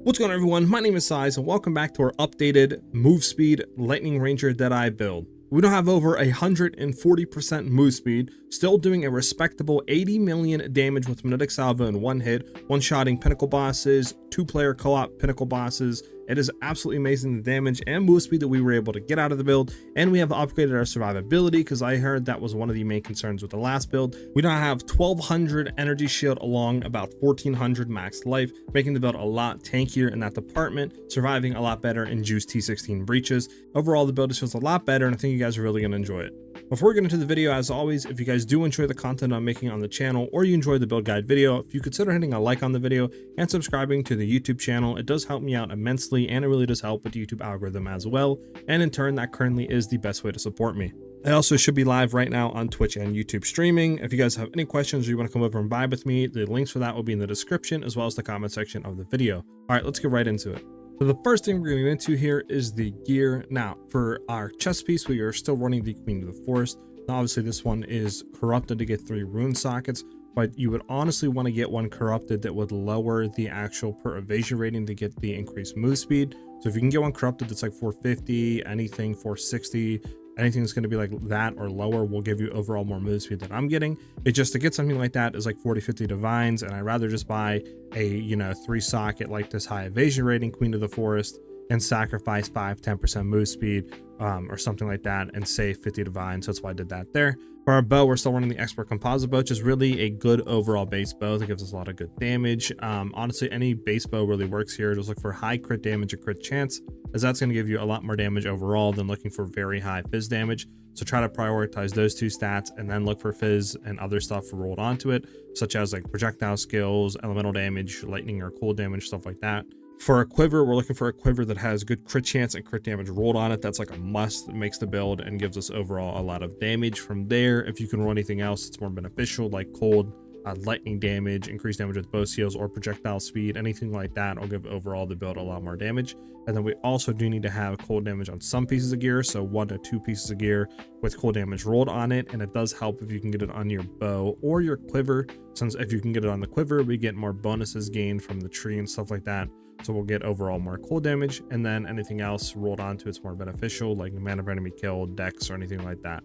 What's going on, everyone? My name is SiahZ and welcome back to our updated Movespeed Lightning Ranger Deadeye build. We now have over 140% move speed, still doing a respectable 80 million damage with magnetic salvo in one hit, one-shotting pinnacle bosses, two-player co-op pinnacle bosses. It is absolutely amazing the damage and move speed that we were able to get out of the build, and we have upgraded our survivability because I heard that was one of the main concerns with the last build. We now have 1200 energy shield along about 1400 max life, making the build a lot tankier in that department, surviving a lot better in juice T16 breaches. Overall, the build just feels a lot better, and I think you guys are really going to enjoy it. Before we get into the video, as always, if you guys do enjoy the content I'm making on the channel or you enjoy the build guide video, if you consider hitting a like on the video and subscribing to the YouTube channel, it does help me out immensely, and it really does help with the YouTube algorithm as well, and in turn that currently is the best way to support me. I also should be live right now on Twitch and YouTube streaming. If you guys have any questions or you want to come over and vibe with me, the links for that will be in the description as well as the comment section of the video. Alright, let's get right into it. So the first thing we're going to get into here is the gear. Now, for our chest piece, we are still running the Queen of the Forest. Now, obviously, this one is corrupted to get 3 rune sockets, but you would honestly want to get one corrupted that would lower the actual per evasion rating to get the increased move speed. So if you can get one corrupted that's like 450, anything 460, anything that's going to be like that or lower will give you overall more move speed than I'm getting. It just to get something like that is like 40-50 divines, and I'd rather just buy a 3 socket like this high evasion rating Queen of the Forest and sacrifice 5-10% move speed or something like that and save 50 divines. So that's why I did that there. For our bow, we're still running the expert composite bow, which is really a good overall base bow that gives us a lot of good damage. Honestly, any base bow really works here. Just look for high crit damage or crit chance, as that's going to give you a lot more damage overall than looking for very high fizz damage. So try to prioritize those 2 stats and then look for fizz and other stuff rolled onto it, such as like projectile skills, elemental damage, lightning or cold damage, stuff like that. For a quiver, we're looking for a quiver that has good crit chance and crit damage rolled on it. That's like a must that makes the build and gives us overall a lot of damage. From there, if you can roll anything else, it's more beneficial, like cold, lightning damage, increased damage with bow seals, or projectile speed. Anything like that will give overall the build a lot more damage. And then we also do need to have cold damage on some pieces of gear, so 1 to 2 pieces of gear with cold damage rolled on it. And it does help if you can get it on your bow or your quiver, since if you can get it on the quiver, we get more bonuses gained from the tree and stuff like that. So we'll get overall more cold damage, and then anything else rolled onto it's more beneficial, like mana of enemy killed, dex, or anything like that.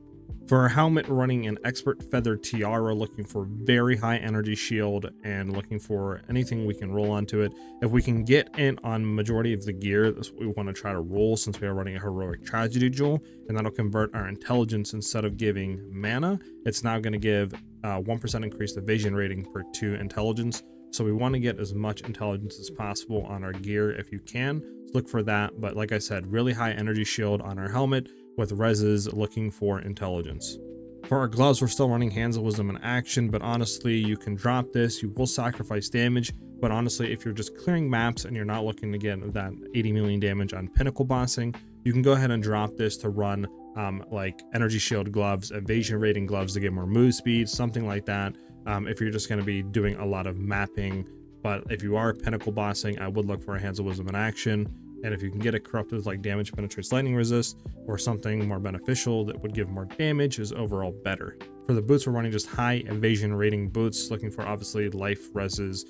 For our helmet, we're running an expert feathered tiara, looking for very high energy shield and looking for anything we can roll onto it. If we can get in on majority of the gear, that's what we want to try to roll, since we are running a heroic tragedy jewel, and that'll convert our intelligence. Instead of giving mana, it's now going to give 1% increased evasion rating per 2 intelligence. So we want to get as much intelligence as possible on our gear if you can. Look for that. But like I said, really high energy shield on our helmet with reses, looking for intelligence. For our gloves, we're still running Hands of Wisdom in action, but honestly, you can drop this. You will sacrifice damage, but honestly, if you're just clearing maps and you're not looking to get that 80 million damage on pinnacle bossing, you can go ahead and drop this to run like energy shield gloves, evasion rating gloves to get more move speed, something like that. If you're just going to be doing a lot of mapping. But if you are pinnacle bossing, I would look for a Hands of Wisdom in action. And if you can get it corrupted like damage penetrates lightning resist or something more beneficial that would give more damage, is overall better. For the boots, we're running just high evasion rating boots, looking for obviously life reses,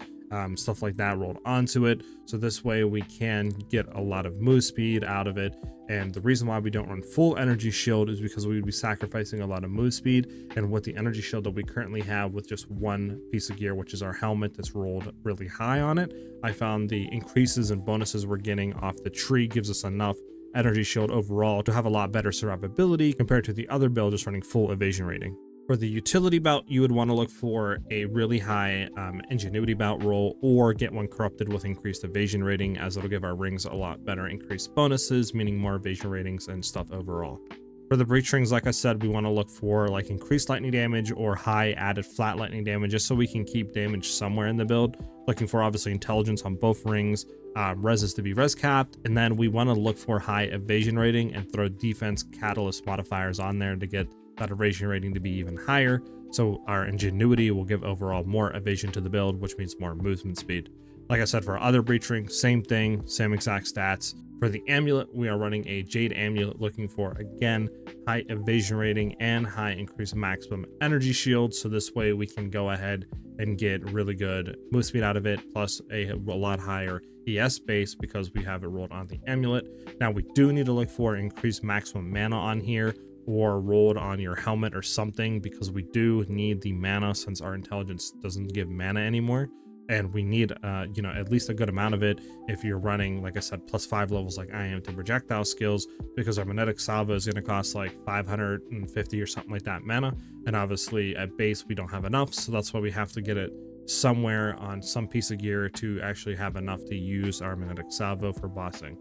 stuff like that rolled onto it. So this way we can get a lot of move speed out of it. And the reason why we don't run full energy shield is because we would be sacrificing a lot of move speed. And with the energy shield that we currently have with just 1 piece of gear, which is our helmet that's rolled really high on it, I found the increases and bonuses we're getting off the tree gives us enough energy shield overall to have a lot better survivability compared to the other build just running full evasion rating. For the utility belt, you would want to look for a really high ingenuity belt roll, or get one corrupted with increased evasion rating, as it'll give our rings a lot better increased bonuses, meaning more evasion ratings and stuff overall. For the breach rings, like I said, we want to look for like increased lightning damage or high added flat lightning damage, just so we can keep damage somewhere in the build. Looking for obviously intelligence on both rings, reses to be res capped, and then we want to look for high evasion rating and throw defense catalyst modifiers on there to get that evasion rating to be even higher. So our ingenuity will give overall more evasion to the build, which means more movement speed. Like I said, for our other breach rings, same thing, same exact stats. For the amulet, we are running a Jade amulet, looking for, again, high evasion rating and high increased maximum energy shield. So this way we can go ahead and get really good move speed out of it, plus a lot higher ES base because we have it rolled on the amulet. Now we do need to look for increased maximum mana on here, or rolled on your helmet or something, because we do need the mana since our intelligence doesn't give mana anymore. And we need at least a good amount of it if you're running, like I said, +5 levels like I am to projectile skills, because our magnetic salvo is going to cost like 550 or something like that mana, and obviously at base we don't have enough, so that's why we have to get it somewhere on some piece of gear to actually have enough to use our magnetic salvo for bossing.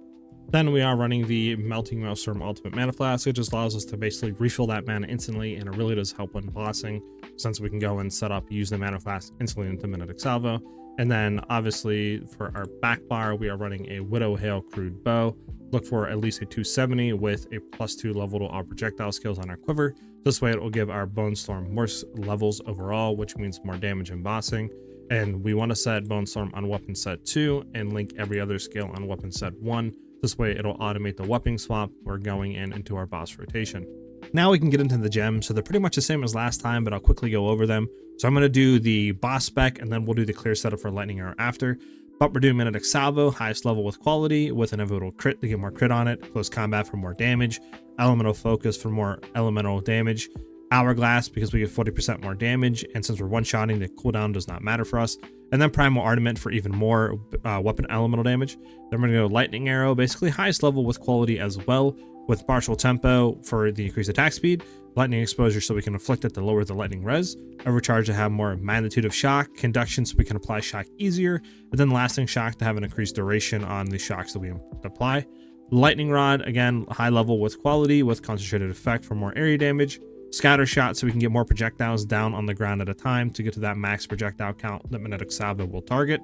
Then we are running the Melting Maelstrom Ultimate Mana Flask. It just allows us to basically refill that mana instantly, and it really does help when bossing, since we can go and set up, use the Mana Flask instantly into Magnetic Salvo. And then obviously for our back bar, we are running a Widow Hail Crude Bow. Look for at least a 270 with a +2 level to all projectile skills on our quiver. This way it will give our Bone Storm more levels overall, which means more damage in bossing. And we want to set Bone Storm on weapon set 2 and link every other skill on weapon set 1. This way it'll automate the weapon swap. We're going into our boss rotation. Now we can get into the gems. So they're pretty much the same as last time, but I'll quickly go over them. So I'm going to do the boss spec, and then we'll do the clear setup for Lightning Arrow after. But we're doing Magnetic Salvo, highest level with quality, with an inevitable crit to get more crit on it, close combat for more damage, elemental focus for more elemental damage, hourglass because we get 40% more damage, and since we're one-shotting, the cooldown does not matter for us. And then Primal Armament for even more weapon elemental damage. Then we're going to go Lightning Arrow, basically highest level with quality as well, with partial tempo for the increased attack speed, lightning exposure so we can inflict it to lower the lightning res, overcharge to have more magnitude of shock, conduction so we can apply shock easier, and then lasting shock to have an increased duration on the shocks that we apply. Lightning Rod, again, high level with quality with concentrated effect for more area damage. Scatter Shot so we can get more projectiles down on the ground at a time to get to that max projectile count that Magnetic Salvo will target.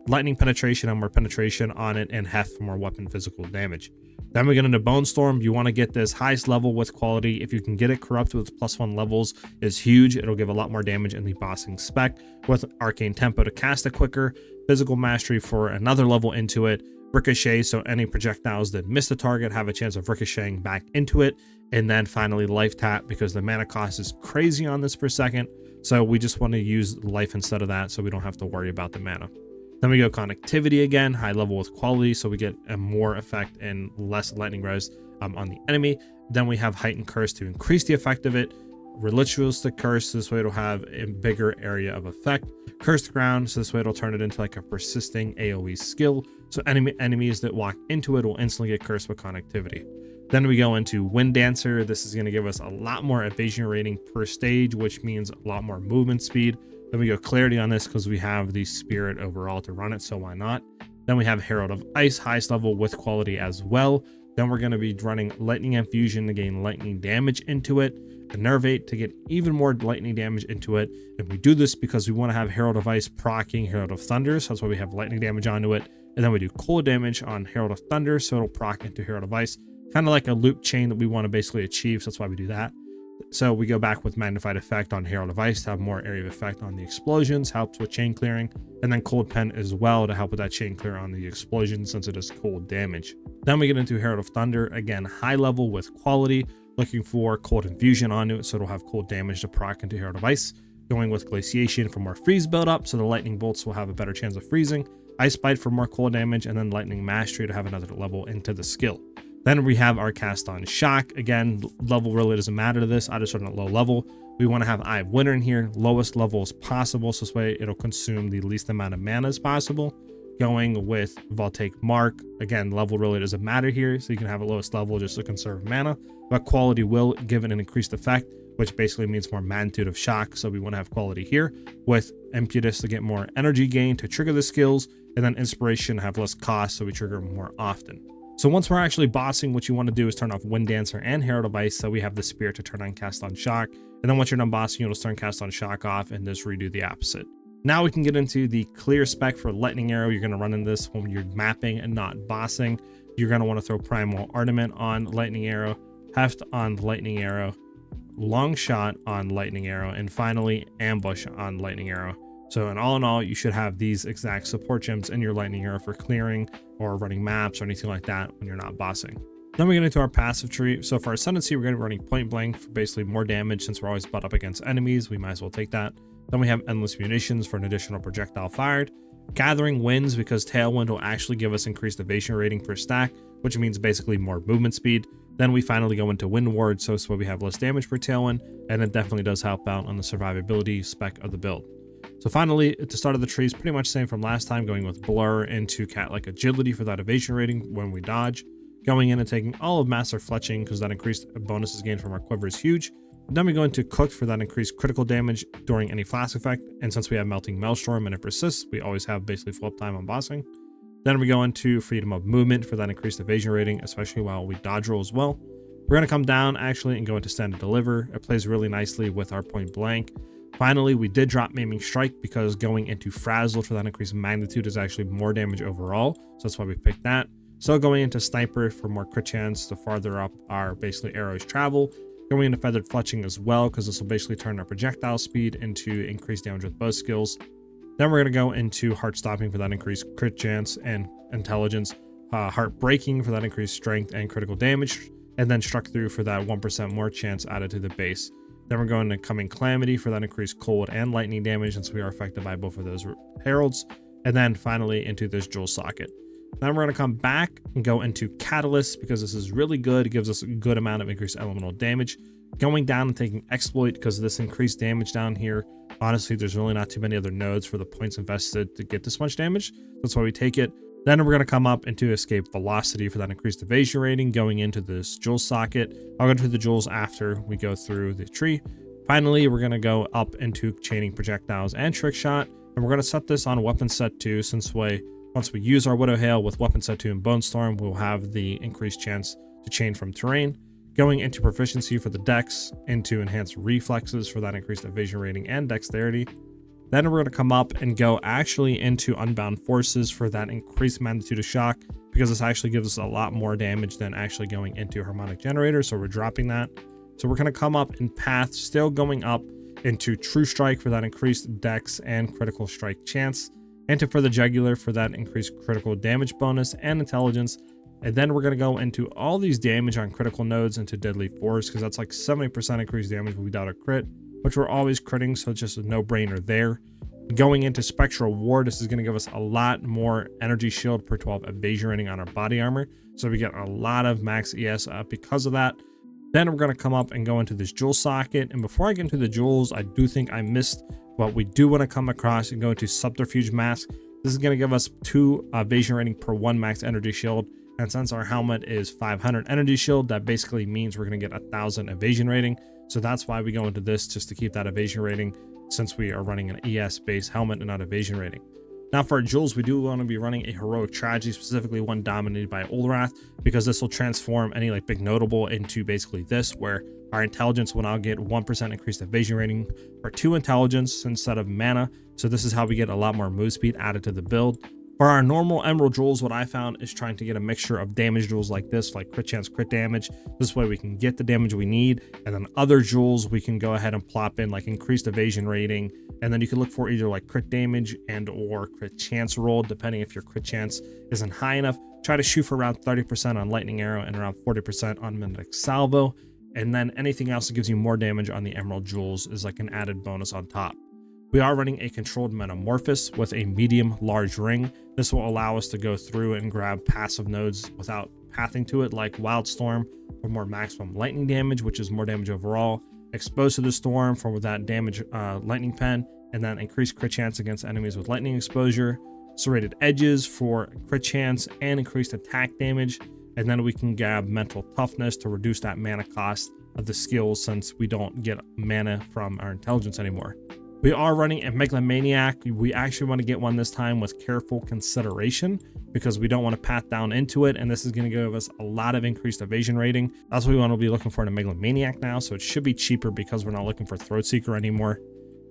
Lightning Penetration and more penetration on it, and Heft for more weapon physical damage. Then we get into Bone Storm. You want to get this highest level with quality. If you can get it corrupt with +1 levels is huge. It'll give a lot more damage in the bossing spec, with Arcane Tempo to cast it quicker, Physical Mastery for another level into it, Ricochet so any projectiles that miss the target have a chance of ricocheting back into it, and then finally Life Tap because the mana cost is crazy on this per second, so we just want to use life instead of that so we don't have to worry about the mana. Then we go Connectivity again, high level with quality so we get a more effect and less lightning res on the enemy. Then we have Heightened Curse to increase the effect of it, Ritualistic Curse, this way it'll have a bigger area of effect, Cursed Ground, so this way it'll turn it into like a persisting AoE skill, so enemies that walk into it will instantly get cursed with Connectivity. Then we go into Wind Dancer. This is going to give us a lot more evasion rating per stage, which means a lot more movement speed. Then we go Clarity on this because we have the Spirit overall to run it, so why not? Then we have Herald of Ice, highest level with quality as well. Then we're going to be running Lightning Infusion to gain lightning damage into it, Enervate to get even more lightning damage into it. And we do this because we want to have Herald of Ice proccing Herald of Thunder, so that's why we have lightning damage onto it. And then we do cold damage on Herald of Thunder, so it'll proc into Herald of Ice. Kind of like a loop chain that we want to basically achieve, so that's why we do that. So we go back with Magnified Effect on Herald of Ice to have more area of effect on the explosions, helps with chain clearing, and then Cold Pen as well to help with that chain clear on the explosion since it is cold damage. Then we get into Herald of Thunder, again high level with quality, looking for Cold Infusion onto it so it'll have cold damage to proc into Herald of Ice. Going with Glaciation for more freeze buildup so the lightning bolts will have a better chance of freezing, Ice Bite for more cold damage, and then Lightning Mastery to have another level into the skill. Then we have our Cast on Shock. Again, level really doesn't matter to this. I just run at low level. We want to have Eye of Winter in here, lowest level as possible, so this way it'll consume the least amount of mana as possible. Going with Voltaic Mark. Again, level really doesn't matter here, so you can have a lowest level just to conserve mana, but quality will give it an increased effect, which basically means more magnitude of shock, so we want to have quality here, with Impetus to get more energy gain to trigger the skills, and then Inspiration to have less cost, so we trigger more often. So once we're actually bossing, what you want to do is turn off Wind Dancer and Herald of Ice, so we have the Spirit to turn on Cast on Shock, and then once you're done bossing, you'll just turn Cast on Shock off and just redo the opposite. Now we can get into the clear spec for Lightning Arrow. You're going to run in this when you're mapping and not bossing. You're going to want to throw Primal Armament on Lightning Arrow, Heft on Lightning Arrow, Long Shot on Lightning Arrow, and finally Ambush on Lightning Arrow. So in all, you should have these exact support gems in your Lightning Arrow for clearing or running maps or anything like that when you're not bossing. Then we get into our passive tree. So for Ascendancy, we're going to be running Point Blank for basically more damage. Since we're always butt up against enemies, we might as well take that. Then we have Endless Munitions for an additional projectile fired. Gathering Winds because Tailwind will actually give us increased evasion rating per stack, which means basically more movement speed. Then we finally go into Wind Ward, so we have less damage per Tailwind, and it definitely does help out on the survivability spec of the build. So finally, at the start of the tree is pretty much the same from last time, going with Blur into Cat-like Agility for that evasion rating when we dodge. Going in and taking all of Master Fletching because that increased bonuses gained from our quiver is huge. Then we go into Cooked for that increased critical damage during any flask effect, and since we have Melting Maelstrom and it persists, we always have basically full uptime on bossing. Then we go into Freedom of Movement for that increased evasion rating, especially while we dodge roll as well. We're going to come down actually and go into Stand and Deliver. It plays really nicely with our Point Blank. Finally, we did drop Maiming Strike because going into Frazzle for that increased magnitude is actually more damage overall, so that's why we picked that. So going into Sniper for more crit chance the farther up our basically arrows travel. Going into Feathered Fletching as well because this will basically turn our projectile speed into increased damage with both skills. Then we're going to go into Heart Stopping for that increased crit chance and intelligence. Heart Breaking for that increased strength and critical damage. And then Struck Through for that 1% more chance added to the base. Then we're going to Coming Calamity for that increased cold and lightning damage since we are affected by both of those heralds. And then finally into this Jewel Socket. Then we're going to come back and go into Catalyst because this is really good. It gives us a good amount of increased elemental damage. Going down and taking Exploit because of this increased damage down here. Honestly, there's really not too many other nodes for the points invested to get this much damage. That's why we take it. Then we're going to come up into Escape Velocity for that increased evasion rating going into this Jewel Socket. I'll go through the jewels after we go through the tree. Finally, we're going to go up into Chaining Projectiles and Trick Shot. And we're going to set this on Weapon Set 2 since once we use our Widow Hail with Weapon Set 2 and Bone Storm, we'll have the increased chance to chain from terrain. Going into Proficiency for the Dex, into Enhanced Reflexes for that increased evasion rating and dexterity. Then we're going to come up and go actually into Unbound Forces for that increased magnitude of shock because this actually gives us a lot more damage than actually going into Harmonic Generator, so we're dropping that. So we're going to come up in Path, still going up into True Strike for that increased dex and critical strike chance. Into For the Jugular for that increased critical damage bonus and intelligence. And then we're going to go into all these damage on critical nodes into Deadly Force because that's like 70% increased damage without a crit, which we're always critting, so it's just a no-brainer there. Going into Spectral Ward, this is going to give us a lot more energy shield per 12 evasion rating on our body armor, so we get a lot of max ES because of that. Then we're going to come up and go into this Jewel Socket, and before I get into the jewels, I do think I missed what we do want to come across and go into Subterfuge Mask. This is going to give us 2 evasion rating per 1 max energy shield, and since our helmet is 500 energy shield, that basically means we're going to get 1000 evasion rating, so that's why we go into this, just to keep that evasion rating since we are running an ES based helmet and not evasion rating. Now for our jewels, we do want to be running a Heroic Tragedy, specifically one dominated by Ulrath, because this will transform any like big notable into basically this, where our intelligence will now get 1% increased evasion rating for 2 intelligence instead of mana. So this is how we get a lot more move speed added to the build. For our normal emerald jewels, what I found is trying to get a mixture of damage jewels like this, like crit chance, crit damage. This way we can get the damage we need, and then other jewels we can go ahead and plop in like increased evasion rating, and then you can look for either like crit damage and or crit chance roll, depending if your crit chance isn't high enough. Try to shoot for around 30% on Lightning Arrow and around 40% on Magnetic Salvo, and then anything else that gives you more damage on the emerald jewels is like an added bonus on top. We are running a controlled Metamorphosis with a medium large ring. This will allow us to go through and grab passive nodes without pathing to it, like Wildstorm for more maximum lightning damage, which is more damage overall, Exposed to the Storm for that damage lightning pen, and then increased crit chance against enemies with lightning exposure, Serrated Edges for crit chance and increased attack damage, and then we can grab Mental Toughness to reduce that mana cost of the skills since we don't get mana from our intelligence anymore. We are running a Megalomaniac. We actually want to get one this time with careful consideration because we don't want to path down into it, and this is going to give us a lot of increased evasion rating. That's what we want to be looking for in a Megalomaniac now, so it should be cheaper because we're not looking for Throat Seeker anymore.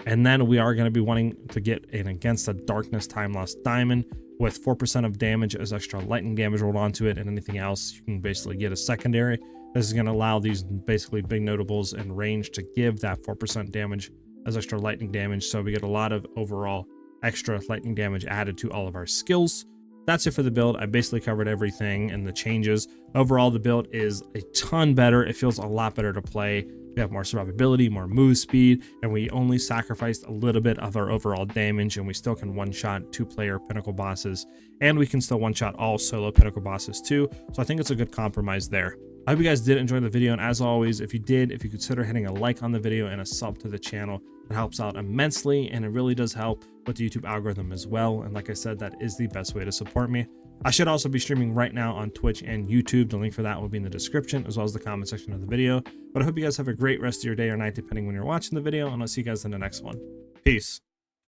And then we are going to be wanting to get an Against the Darkness Time Lost Diamond with 4% of damage as extra lightning damage rolled onto it, and anything else you can basically get as secondary. This is going to allow these basically big notables in range to give that 4% damage as extra lightning damage, so we get a lot of overall extra lightning damage added to all of our skills. That's it for the build. I basically covered everything and the changes. Overall, the build is a ton better. It feels a lot better to play. We have more survivability, more move speed, and we only sacrificed a little bit of our overall damage, and we still can one-shot 2-player pinnacle bosses, and we can still one-shot all solo pinnacle bosses too. So I think it's a good compromise there. I hope you guys did enjoy the video, and as always, if you did, if you consider hitting a like on the video and a sub to the channel, it helps out immensely, and it really does help with the YouTube algorithm as well. And like I said, that is the best way to support me. I should also be streaming right now on Twitch and YouTube. The link for that will be in the description, as well as the comment section of the video. But I hope you guys have a great rest of your day or night, depending when you're watching the video, and I'll see you guys in the next one. Peace.